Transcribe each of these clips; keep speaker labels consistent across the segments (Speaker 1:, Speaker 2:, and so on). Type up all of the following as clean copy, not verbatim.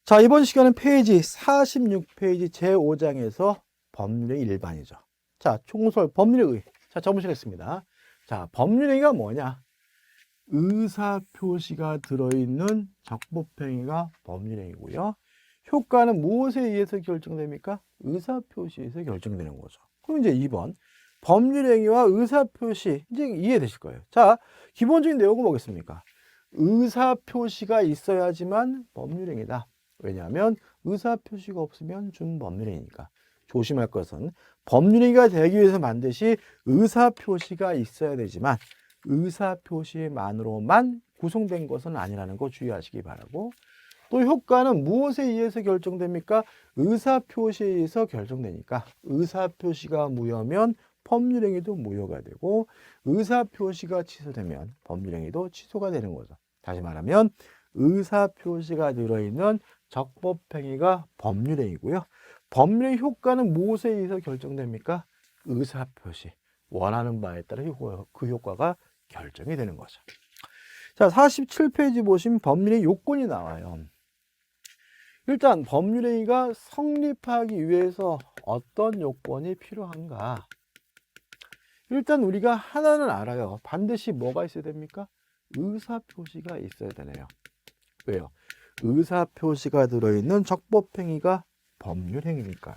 Speaker 1: 자, 이번 시간은 페이지 46페이지 제5장에서 법률의 일반이죠. 자, 총설 법률의 의. 자, 접으시겠습니다. 자, 법률의 의가 뭐냐? 의사표시가 들어있는 적법행위가 법률의 의고요. 효과는 무엇에 의해서 결정됩니까? 의사표시에서 결정되는 거죠. 그럼 이제 2번. 법률의 의와 의사표시. 이제 이해되실 거예요. 자, 기본적인 내용은 뭐겠습니까? 의사표시가 있어야지만 법률행위다. 왜냐하면 의사표시가 없으면 준법률행위니까. 조심할 것은 법률행위가 되기 위해서 반드시 의사표시가 있어야 되지만 의사표시만으로만 구성된 것은 아니라는 거 주의하시기 바라고, 또 효과는 무엇에 의해서 결정됩니까? 의사표시에 의해서 결정되니까 의사표시가 무효면 법률행위도 무효가 되고 의사표시가 취소되면 법률행위도 취소가 되는 거죠. 다시 말하면 의사표시가 들어있는 적법행위가 법률행위고요. 법률의 효과는 무엇에 의해서 결정됩니까? 의사표시. 원하는 바에 따라 그 효과가 결정이 되는 거죠. 자, 47페이지 보시면 법률의 요건이 나와요. 일단 법률행위가 성립하기 위해서 어떤 요건이 필요한가? 일단 우리가 하나는 알아요. 반드시 뭐가 있어야 됩니까? 의사표시가 있어야 되네요. 왜요? 의사표시가 들어있는 적법행위가 법률행위니까요.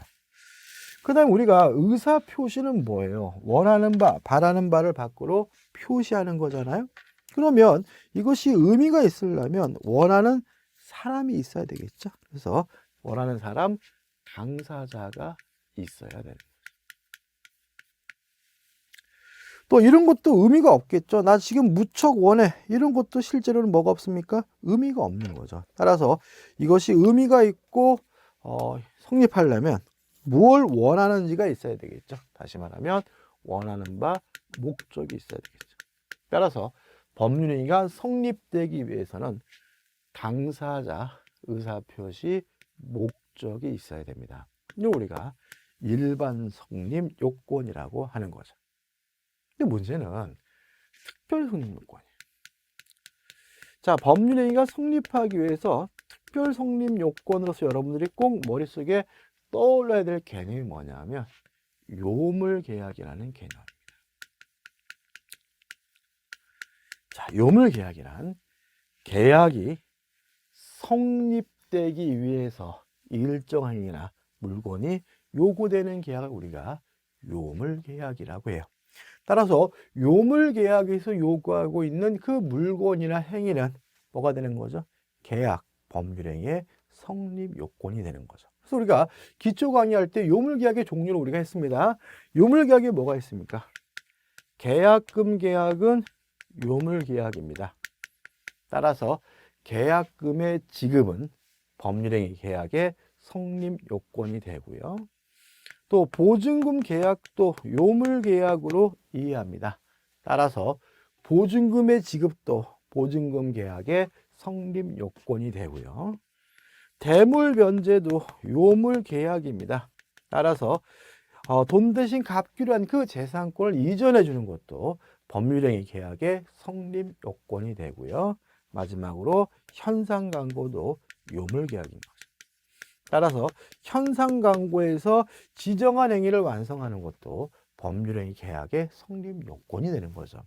Speaker 1: 그 다음에 우리가 의사표시는 뭐예요? 원하는 바, 바라는 바를 밖으로 표시하는 거잖아요. 그러면 이것이 의미가 있으려면 원하는 사람이 있어야 되겠죠. 그래서 원하는 사람, 당사자가 있어야 되는 거죠. 또 이런 것도 의미가 없겠죠. 나 지금 무척 원해. 이런 것도 실제로는 뭐가 없습니까? 의미가 없는 거죠. 따라서 이것이 의미가 있고 성립하려면 뭘 원하는지가 있어야 되겠죠. 다시 말하면 원하는 바, 목적이 있어야 되겠죠. 따라서 법률행위가 성립되기 위해서는 당사자, 의사표시, 목적이 있어야 됩니다. 이걸 우리가 일반 성립 요건이라고 하는 거죠. 근데 문제는 특별 성립 요건이에요. 자, 법률행위가 성립하기 위해서 특별 성립 요건으로서 여러분들이 꼭 머릿속에 떠올려야 될 개념이 뭐냐면 요물계약이라는 개념입니다. 자, 요물계약이란 계약이 성립되기 위해서 일정 행위나 물건이 요구되는 계약을 우리가 요물계약이라고 해요. 따라서 요물계약에서 요구하고 있는 그 물건이나 행위는 뭐가 되는 거죠? 계약, 법률행위의 성립 요건이 되는 거죠. 그래서 우리가 기초 강의할 때 요물계약의 종류를 우리가 했습니다. 요물계약에 뭐가 있습니까? 계약금 계약은 요물계약입니다. 따라서 계약금의 지급은 법률행위 계약의 성립 요건이 되고요. 또 보증금 계약도 요물계약으로 이해합니다. 따라서 보증금의 지급도 보증금 계약의 성립 요건이 되고요. 대물 변제도 요물 계약입니다. 따라서 돈 대신 갚기로 한 그 재산권을 이전해 주는 것도 법률행위 계약의 성립 요건이 되고요. 마지막으로 현상 광고도 요물 계약인 거죠. 따라서 현상 광고에서 지정한 행위를 완성하는 것도 법률행위 계약의 성립 요건이 되는 거죠.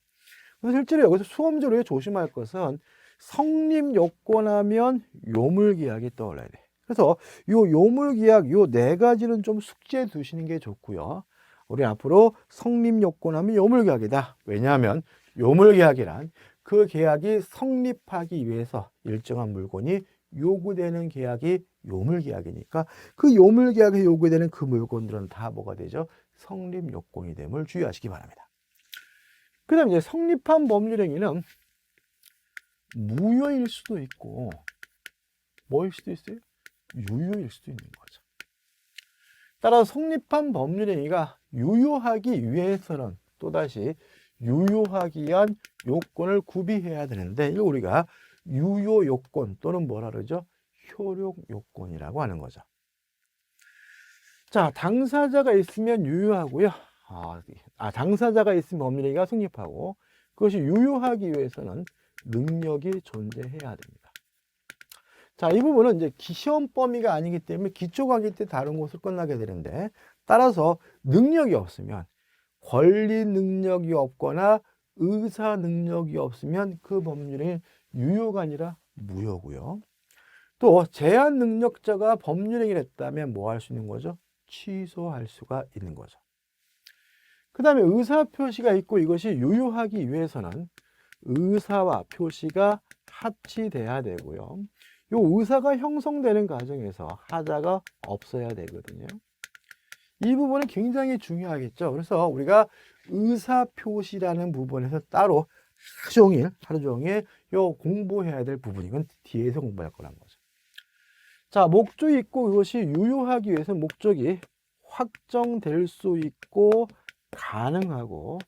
Speaker 1: 그래서 실제로 여기서 수험적으로 조심할 것은 성립 요건하면 요물계약이 떠올라야 돼. 그래서 요 요물계약 요 네 가지는 좀 숙지해 두시는 게 좋고요. 우리 앞으로 성립 요건하면 요물계약이다. 왜냐하면 요물계약이란 그 계약이 성립하기 위해서 일정한 물건이 요구되는 계약이 요물계약이니까 그 요물계약에 요구되는 그 물건들은 다 뭐가 되죠? 성립 요건이 됨을 주의하시기 바랍니다. 그 다음에 이제 성립한 법률행위는 무효일 수도 있고 뭐일 수도 있어요? 유효일 수도 있는 거죠. 따라서 성립한 법률행위가 유효하기 위해서는 또다시 유효하기 위한 요건을 구비해야 되는데 이걸 우리가 유효 요건 또는 뭐라 그러죠? 효력 요건이라고 하는 거죠. 자, 당사자가 있으면 유효하고요. 당사자가 있으면 법률행위가 성립하고 그것이 유효하기 위해서는 능력이 존재해야 됩니다. 자, 이 부분은 이제 시험 범위가 아니기 때문에 기초 강의 때 다른 곳을 끝나게 되는데, 따라서 능력이 없으면, 권리 능력이 없거나 의사 능력이 없으면 그 법률행위는 유효가 아니라 무효고요. 또 제한 능력자가 법률행위를 했다면 뭐 할 수 있는 거죠? 취소할 수가 있는 거죠. 그 다음에 의사표시가 있고 이것이 유효하기 위해서는 의사와 표시가 합치돼야 되고요. 이 의사가 형성되는 과정에서 하자가 없어야 되거든요. 이 부분은 굉장히 중요하겠죠. 그래서 우리가 의사표시라는 부분에서 따로 하루 종일 요 공부해야 될 부분이 건 뒤에서 공부할 거란 거죠. 자, 목적이 있고 이것이 유효하기 위해서 목적이 확정될 수 있고 가능하고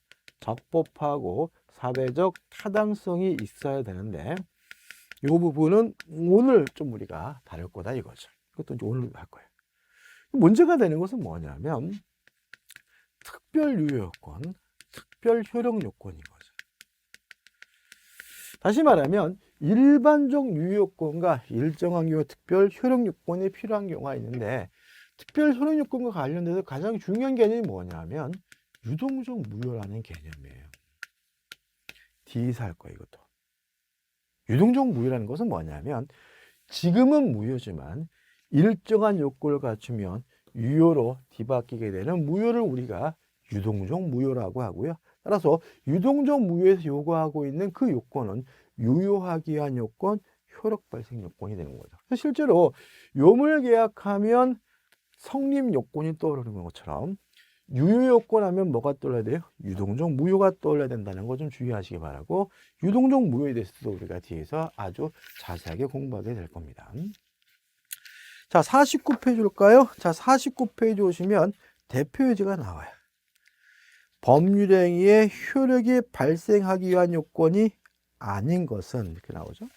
Speaker 1: 적법하고 사회적 타당성이 있어야 되는데, 이 부분은 오늘 좀 우리가 다룰 거다 이거죠. 이것도 이제 오늘 할 거예요. 문제가 되는 것은 뭐냐면 특별 유효 요건, 특별 효력 요건인 거죠. 다시 말하면 일반적 유효 요건과 일정한 경우 특별 효력 요건이 필요한 경우가 있는데, 특별 효력 요건과 관련돼서 가장 중요한 개념이 뭐냐면 유동적 무효라는 개념이에요. 뒤에서 할 거예요, 이것도. 유동적 무효라는 것은 뭐냐면 지금은 무효지만 일정한 요건을 갖추면 유효로 뒤바뀌게 되는 무효를 우리가 유동적 무효라고 하고요. 따라서 유동적 무효에서 요구하고 있는 그 요건은 유효하기 위한 요건, 효력 발생 요건이 되는 거죠. 실제로 요물 계약하면 성립 요건이 떠오르는 것처럼 유효 요건 하면 뭐가 떠올라야 돼요? 유동적 무효가 떠올라야 된다는 거 좀 주의하시기 바라고, 유동적 무효에 대해서도 우리가 뒤에서 아주 자세하게 공부하게 될 겁니다. 자, 49페이지일까요? 자, 49페이지 오시면 대표 예제가 나와요. 법률행위의 효력이 발생하기 위한 요건이 아닌 것은 이렇게 나오죠.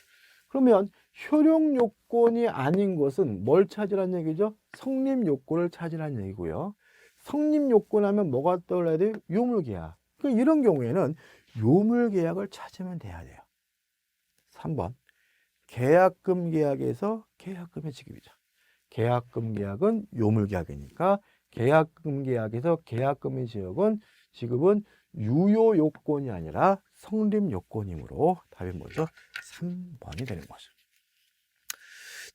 Speaker 1: 그러면 효력 요건이 아닌 것은 뭘 찾으라는 얘기죠? 성립 요건을 찾으라는 얘기고요. 성립 요건 하면 뭐가 떠올라야 돼요? 요물계약. 그러니까 이런 경우에는 요물계약을 찾으면 돼야 돼요. 3번. 계약금 계약에서 계약금의 지급이죠. 계약금 계약은 요물계약이니까 계약금 계약에서 계약금의 지급은 유효 요건이 아니라 성립 요건이므로 답이 뭐죠? 3번이 되는 거죠.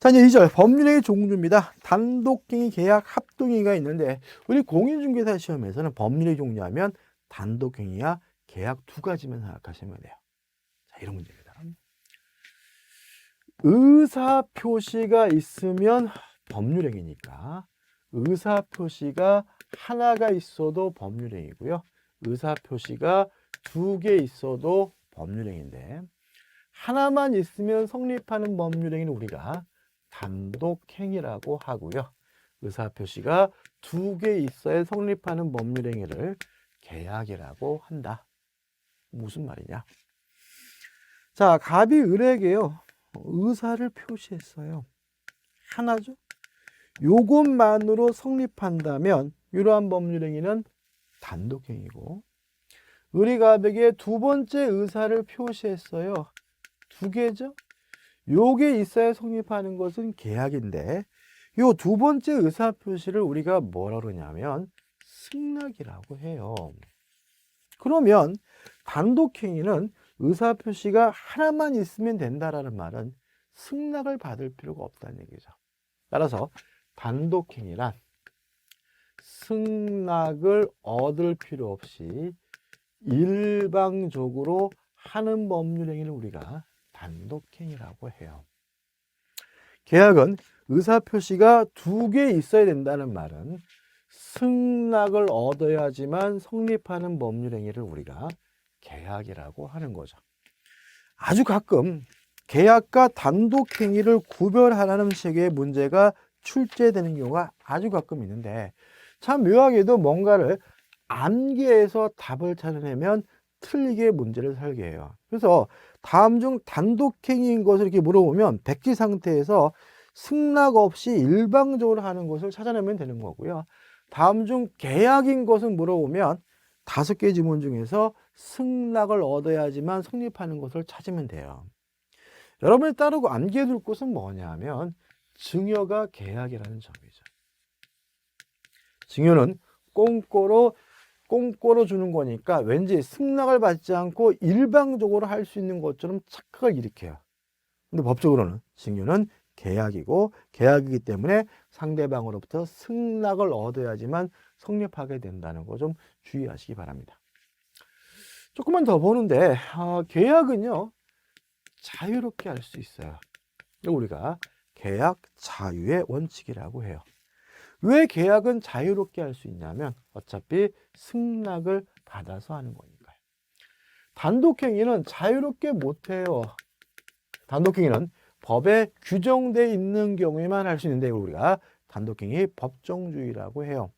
Speaker 1: 자, 이제 2절 법률행위 종류입니다. 단독행위, 계약, 합동행위가 있는데 우리 공인중개사 시험에서는 법률행위 종류하면 단독행위와 계약 두 가지만 생각하시면 돼요. 자, 이런 문제입니다. 의사표시가 있으면 법률행위니까 의사표시가 하나가 있어도 법률행위고요. 의사표시가 두 개 있어도 법률행위인데 하나만 있으면 성립하는 법률행위는 우리가 단독행위라고 하고요. 의사표시가 두 개 있어야 성립하는 법률행위를 계약이라고 한다. 무슨 말이냐? 자, 갑이 을에게요. 의사를 표시했어요. 하나죠. 요것만으로 성립한다면 이러한 법률행위는 단독행위고, 을이 갑에게 두 번째 의사를 표시했어요. 두 개죠. 요게 있어야 성립하는 것은 계약인데 요 두 번째 의사표시를 우리가 뭐라 그러냐면 승낙이라고 해요. 그러면 단독행위는 의사표시가 하나만 있으면 된다라는 말은 승낙을 받을 필요가 없다는 얘기죠. 따라서 단독행위란 승낙을 얻을 필요 없이 일방적으로 하는 법률행위를 우리가 단독행위라고 해요. 계약은 의사표시가 두 개 있어야 된다는 말은 승낙을 얻어야지만 성립하는 법률행위를 우리가 계약이라고 하는 거죠. 아주 가끔 계약과 단독행위를 구별하라는 식의 문제가 출제되는 경우가 아주 가끔 있는데 참 묘하게도 뭔가를 암기해서 답을 찾아내면 틀리게 문제를 설계해요. 그래서 다음 중 단독행위인 것을 이렇게 물어보면 백지 상태에서 승낙 없이 일방적으로 하는 것을 찾아내면 되는 거고요. 다음 중 계약인 것을 물어보면 5개 지문 중에서 승낙을 얻어야지만 성립하는 것을 찾으면 돼요. 여러분이 따르고 암기해둘 것은 뭐냐 하면 증여가 계약이라는 점이죠. 증여는 꽁꼬로 주는 거니까 왠지 승낙을 받지 않고 일방적으로 할 수 있는 것처럼 착각을 일으켜요. 근데 법적으로는 증여는 계약이고 계약이기 때문에 상대방으로부터 승낙을 얻어야지만 성립하게 된다는 거 좀 주의하시기 바랍니다. 조금만 더 보는데 계약은요 자유롭게 할 수 있어요. 이걸 우리가 계약 자유의 원칙이라고 해요. 왜 계약은 자유롭게 할 수 있냐면 어차피 승낙을 받아서 하는 거니까요. 단독행위는 자유롭게 못해요. 단독행위는 법에 규정되어 있는 경우에만 할 수 있는데 이걸 우리가 단독행위 법정주의라고 해요.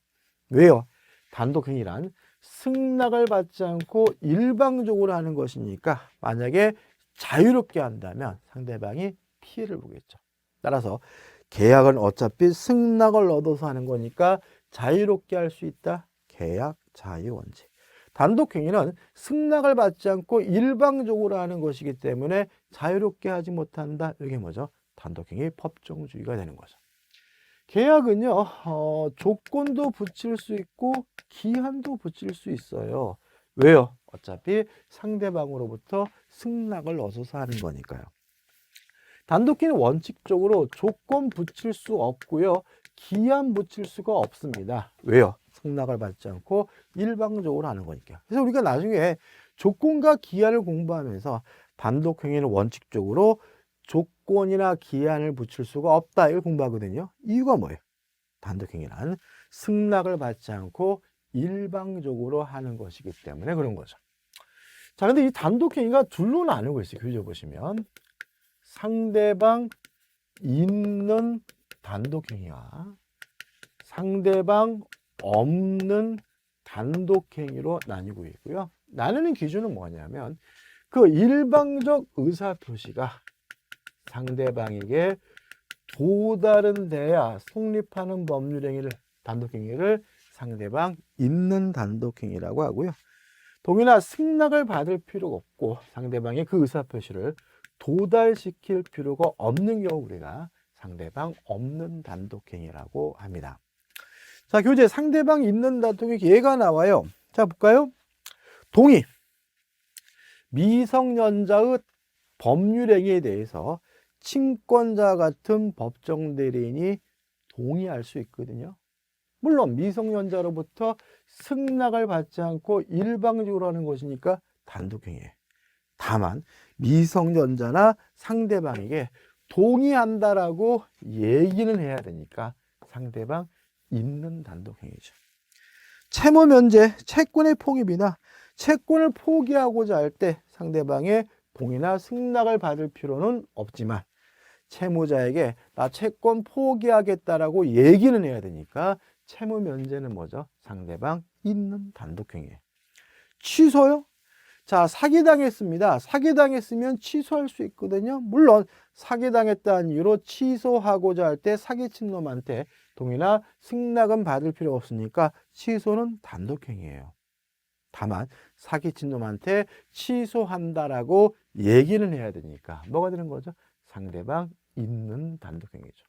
Speaker 1: 왜요? 단독행위란 승낙을 받지 않고 일방적으로 하는 것이니까 만약에 자유롭게 한다면 상대방이 피해를 보겠죠. 따라서 계약은 어차피 승낙을 얻어서 하는 거니까 자유롭게 할 수 있다. 계약 자유 원칙. 단독행위는 승낙을 받지 않고 일방적으로 하는 것이기 때문에 자유롭게 하지 못한다. 이게 뭐죠? 단독행위 법정주의가 되는 거죠. 계약은요, 조건도 붙일 수 있고 기한도 붙일 수 있어요. 왜요? 어차피 상대방으로부터 승낙을 얻어서 하는 거니까요. 단독행위는 원칙적으로 조건 붙일 수 없고요. 기한 붙일 수가 없습니다. 왜요? 승낙을 받지 않고 일방적으로 하는 거니까. 그래서 우리가 나중에 조건과 기한을 공부하면서 단독행위는 원칙적으로 조건이나 기한을 붙일 수가 없다. 이걸 공부하거든요. 이유가 뭐예요? 단독행위란 승낙을 받지 않고 일방적으로 하는 것이기 때문에 그런 거죠. 자, 근데 이 단독행위가 둘로 나누고 있어요. 교재 보시면. 상대방 있는 단독행위와 상대방 없는 단독행위로 나뉘고 있고요. 나누는 기준은 뭐냐면 그 일방적 의사표시가 상대방에게 도달은 돼야 성립하는 법률행위를 단독행위를 상대방 있는 단독행위라고 하고요. 동일한 승낙을 받을 필요가 없고 상대방의 그 의사표시를 도달시킬 필요가 없는 경우 우리가 상대방 없는 단독행위라고 합니다. 자, 교재 상대방 있는 단독행위 예가 나와요. 자, 볼까요? 동의. 미성년자의 법률행위에 대해서 친권자 같은 법정 대리인이 동의할 수 있거든요. 물론 미성년자로부터 승낙을 받지 않고 일방적으로 하는 것이니까 단독행위예요. 다만 미성년자나 상대방에게 동의한다라고 얘기는 해야 되니까 상대방 있는 단독행위죠. 채무 면제, 채권의 포기이나 채권을 포기하고자 할 때 상대방의 동의나 승낙을 받을 필요는 없지만 채무자에게 나 채권 포기하겠다라고 얘기는 해야 되니까 채무 면제는 뭐죠? 상대방 있는 단독행위예요. 취소요? 자, 사기당했습니다. 사기당했으면 취소할 수 있거든요. 물론 사기당했다는 이유로 취소하고자 할 때 사기친 놈한테 동의나 승낙은 받을 필요가 없으니까 취소는 단독행위예요. 다만 사기친 놈한테 취소한다라고 얘기는 해야 되니까 뭐가 되는 거죠? 상대방 있는 단독행위죠.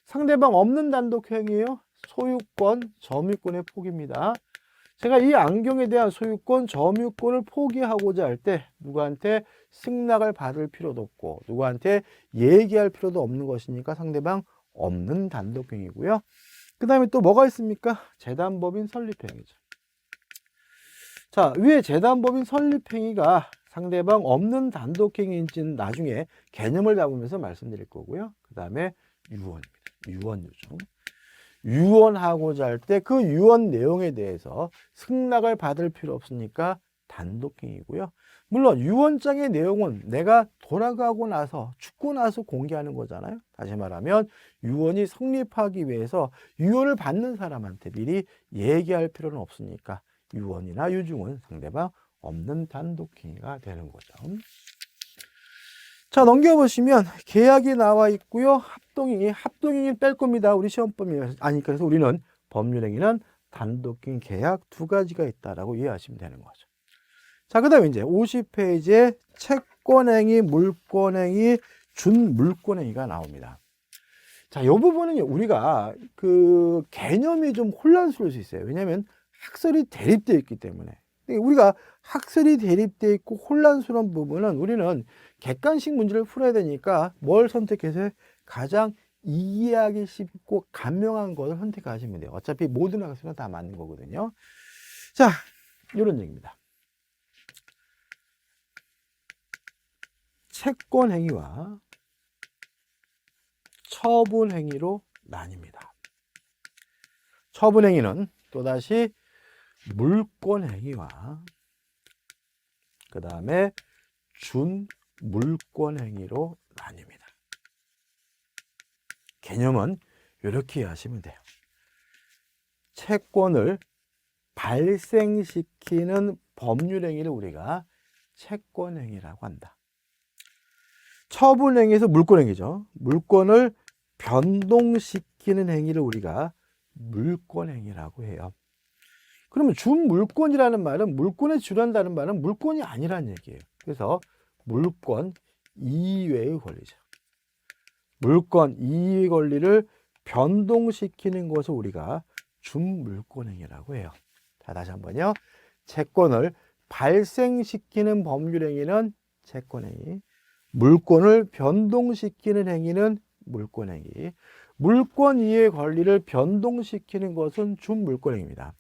Speaker 1: 상대방 없는 단독행위요. 소유권, 점유권의 포기입니다. 제가 이 안경에 대한 소유권, 점유권을 포기하고자 할 때 누구한테 승낙을 받을 필요도 없고 누구한테 얘기할 필요도 없는 것이니까 상대방 없는 단독행위고요. 그 다음에 또 뭐가 있습니까? 재단법인 설립행위죠. 자, 위에 재단법인 설립행위가 상대방 없는 단독행위인지는 나중에 개념을 잡으면서 말씀드릴 거고요. 그 다음에 유언입니다. 유언 요청. 유언하고자 할 때 그 유언 내용에 대해서 승낙을 받을 필요 없으니까 단독행위고요. 물론 유언장의 내용은 내가 돌아가고 나서 죽고 나서 공개하는 거잖아요. 다시 말하면 유언이 성립하기 위해서 유언을 받는 사람한테 미리 얘기할 필요는 없으니까 유언이나 유증은 상대방 없는 단독행위가 되는 거죠. 자, 넘겨보시면 계약이 나와 있고요. 합동행위 뺄 겁니다. 우리 시험범위 아니까 그래서 우리는 법률행위는 단독행위 계약 두 가지가 있다라고 이해하시면 되는 거죠. 자, 그 다음에 이제 50페이지에 채권행위, 물권행위, 준물권행위가 나옵니다. 자, 이 부분은 우리가 그 개념이 좀 혼란스러울 수 있어요. 왜냐하면 학설이 대립되어 있기 때문에. 우리가 학설이 대립되어 있고 혼란스러운 부분은 우리는 객관식 문제를 풀어야 되니까 뭘 선택해서 가장 이해하기 쉽고 간명한 것을 선택하시면 돼요. 어차피 모든 학설은 다 맞는 거거든요. 자, 이런 얘기입니다. 채권행위와 처분행위로 나뉩니다. 처분행위는 또다시 물권행위와 그 다음에 준물권행위로 나뉩니다. 개념은 이렇게 이해하시면 돼요. 채권을 발생시키는 법률행위를 우리가 채권행위라고 한다. 처분행위에서 물권행위죠. 물권을 변동시키는 행위를 우리가 물권행위라고 해요. 그러면 준물권이라는 말은 물권에 준한다는 말은 물권이 아니라는 얘기예요. 그래서 물권 이외의 권리죠. 물권 이외의 권리를 변동시키는 것을 우리가 준물권행위라고 해요. 자, 다시 한번요. 채권을 발생시키는 법률행위는 채권행위, 물권을 변동시키는 행위는 물권행위, 물권 이외의 권리를 변동시키는 것은 준물권행위입니다.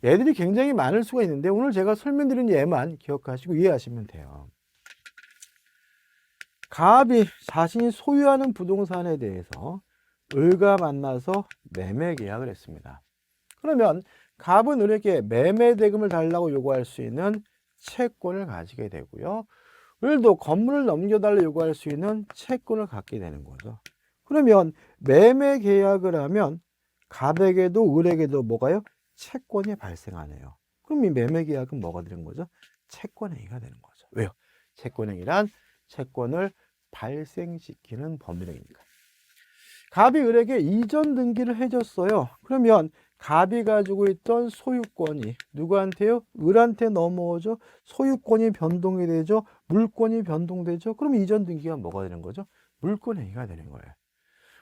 Speaker 1: 얘들이 굉장히 많을 수가 있는데 오늘 제가 설명드린 예만 기억하시고 이해하시면 돼요. 갑이 자신이 소유하는 부동산에 대해서 을과 만나서 매매 계약을 했습니다. 그러면 갑은 을에게 매매 대금을 달라고 요구할 수 있는 채권을 가지게 되고요. 을도 건물을 넘겨달라고 요구할 수 있는 채권을 갖게 되는 거죠. 그러면 매매 계약을 하면 갑에게도 을에게도 뭐가요? 채권이 발생하네요. 그럼 이 매매 계약은 뭐가 되는 거죠? 채권행위가 되는 거죠. 왜요? 채권행위란 채권을 발생시키는 법률행위니까. 갑이 을에게 이전 등기를 해줬어요. 그러면 갑이 가지고 있던 소유권이 누구한테요? 을한테 넘어오죠. 소유권이 변동이 되죠. 물권이 변동되죠. 그럼 이전 등기가 뭐가 되는 거죠? 물권행위가 되는 거예요.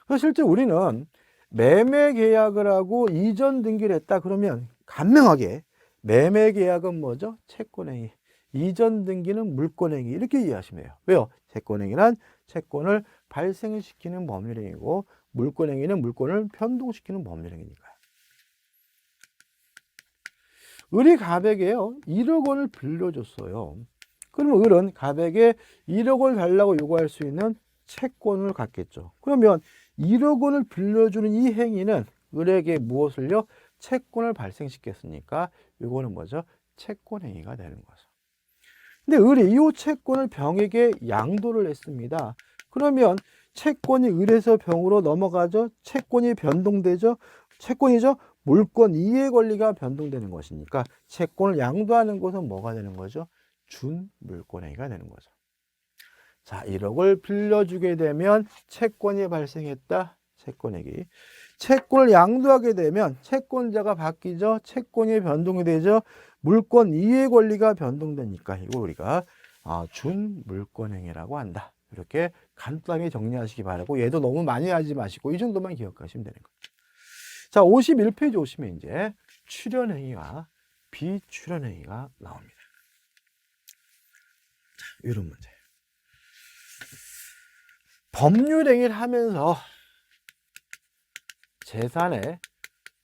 Speaker 1: 그래서 실제 우리는 매매 계약을 하고 이전 등기를 했다 그러면 간명하게 매매 계약은 뭐죠? 채권행위. 이전 등기는 물권행위. 이렇게 이해하시면 돼요. 왜요? 채권행위란 채권을 발생시키는 법률행위고 물권행위는 물권을 변동시키는 법률행위니까요. 을이 갑에게요 1억 원을 빌려줬어요. 그러면 을은 갑에게 1억 원을 달라고 요구할 수 있는 채권을 갖겠죠. 그러면 1억 원을 빌려주는 이 행위는 을에게 무엇을요? 채권을 발생시켰으니까 이거는 뭐죠? 채권행위가 되는 거죠. 근데 을이 이 채권을 병에게 양도를 했습니다. 그러면 채권이 을에서 병으로 넘어가죠. 채권이 변동되죠. 채권이죠. 물권 이의 권리가 변동되는 것이니까 채권을 양도하는 것은 뭐가 되는 거죠? 준물권행위가 되는 거죠. 자, 1억을 빌려주게 되면 채권이 발생했다. 채권행위. 채권을 양도하게 되면 채권자가 바뀌죠. 채권이 변동이 되죠. 물권 이의 권리가 변동되니까 이거 우리가 준물권행위라고 한다. 이렇게 간단하게 정리하시기 바라고 얘도 너무 많이 하지 마시고 이 정도만 기억하시면 되는 거예요. 자, 51페이지 오시면 이제 출연행위와 비출연행위가 나옵니다. 자, 이런 문제. 법률행위를 하면서 재산의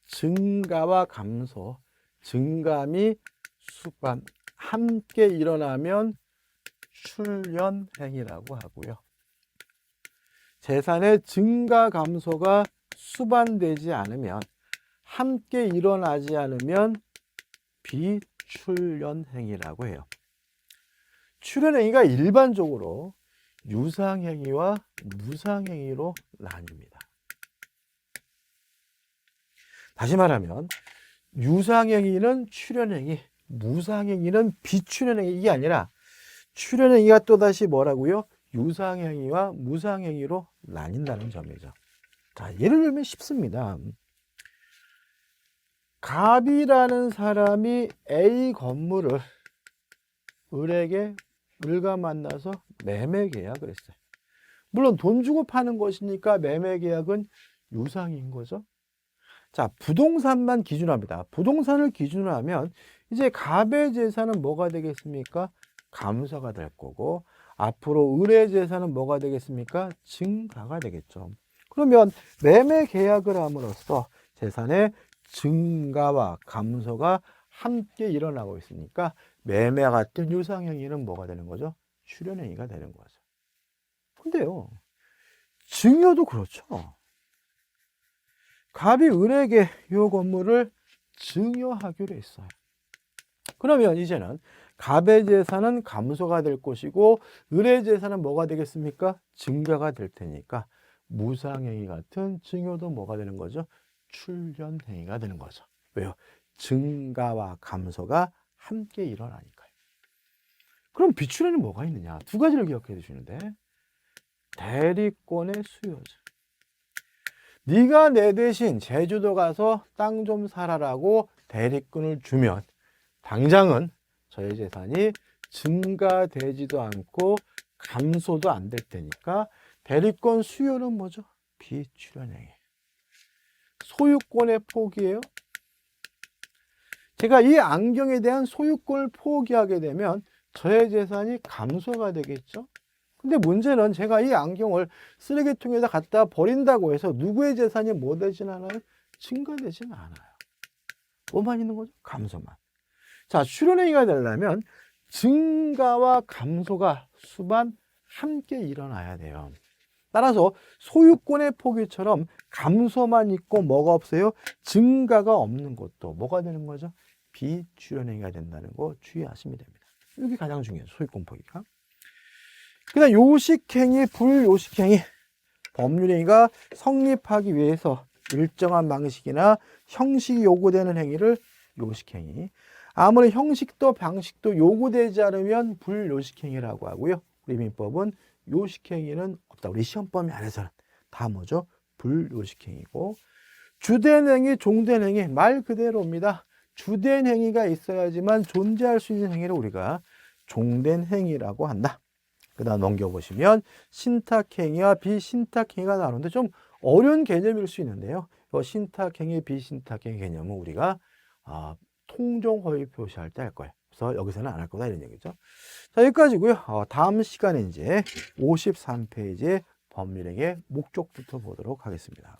Speaker 1: 증가와 감소, 증감이 수반 함께 일어나면 출연행위라고 하고요. 재산의 증가 감소가 수반되지 않으면 함께 일어나지 않으면 비출연행위라고 해요. 출연행위가 일반적으로 유상행위와 무상행위로 나뉩니다. 다시 말하면 유상행위는 출연행위, 무상행위는 비출연행위 이게 아니라 출연행위가 또다시 뭐라고요? 유상행위와 무상행위로 나뉜다는 점이죠. 자, 예를 들면 쉽습니다. 갑이라는 사람이 A 건물을 을에게 을과 만나서 매매 계약을 했어요. 물론 돈 주고 파는 것이니까 매매 계약은 유상인 거죠. 자, 부동산만 기준합니다. 부동산을 기준으로 하면 이제 갑의 재산은 뭐가 되겠습니까? 감소가 될 거고, 앞으로 을의 재산은 뭐가 되겠습니까? 증가가 되겠죠. 그러면 매매 계약을 함으로써 재산의 증가와 감소가 함께 일어나고 있으니까 매매와 같은 유상행위는 뭐가 되는 거죠? 출연행위가 되는 거죠. 근데요, 증여도 그렇죠. 갑이 을에게 이 건물을 증여하기로 했어요. 그러면 이제는 갑의 재산은 감소가 될 것이고 을의 재산은 뭐가 되겠습니까? 증가가 될 테니까 무상행위 같은 증여도 뭐가 되는 거죠? 출연행위가 되는 거죠. 왜요? 증가와 감소가 함께 일어나니까요. 그럼 비출에는 뭐가 있느냐? 두 가지를 기억해 주시는데, 대리권의 수요죠. 네가 내 대신 제주도 가서 땅 좀 사라라고 대리권을 주면 당장은 저의 재산이 증가되지도 않고 감소도 안 될 테니까 대리권 수요는 뭐죠? 비출연행위. 소유권의 포기예요. 제가 이 안경에 대한 소유권을 포기하게 되면 저의 재산이 감소가 되겠죠. 근데 문제는 제가 이 안경을 쓰레기통에다 갖다 버린다고 해서 누구의 재산이 뭐 되진 않아요? 증가되진 않아요. 뭐만 있는 거죠? 감소만. 자, 출연행위가 되려면 증가와 감소가 수반 함께 일어나야 돼요. 따라서 소유권의 포기처럼 감소만 있고 뭐가 없어요? 증가가 없는 것도 뭐가 되는 거죠? 비출연행위가 된다는 거 주의하시면 됩니다. 이게 가장 중요해요. 소유권 포기가. 그다음 요식행위, 불요식행위. 법률행위가 성립하기 위해서 일정한 방식이나 형식이 요구되는 행위를 요식행위. 아무리 형식도 방식도 요구되지 않으면 불요식행위라고 하고요. 우리 민법은 요식행위는 없다. 우리 시험범위 안에서는 다 뭐죠? 불요식행위고, 주된 행위, 종된 행위 말 그대로입니다. 주된 행위가 있어야지만 존재할 수 있는 행위를 우리가 종된 행위라고 한다. 그 다음 넘겨보시면 신탁행위와 비신탁행위가 나오는데 좀 어려운 개념일 수 있는데요. 신탁행위, 비신탁행위 개념은 우리가 통종허위 표시할 때 할 거예요. 그래서 여기서는 안 할 거다 이런 얘기죠. 자, 여기까지고요. 다음 시간에 이제 53페이지의 법률행위의 목적부터 보도록 하겠습니다.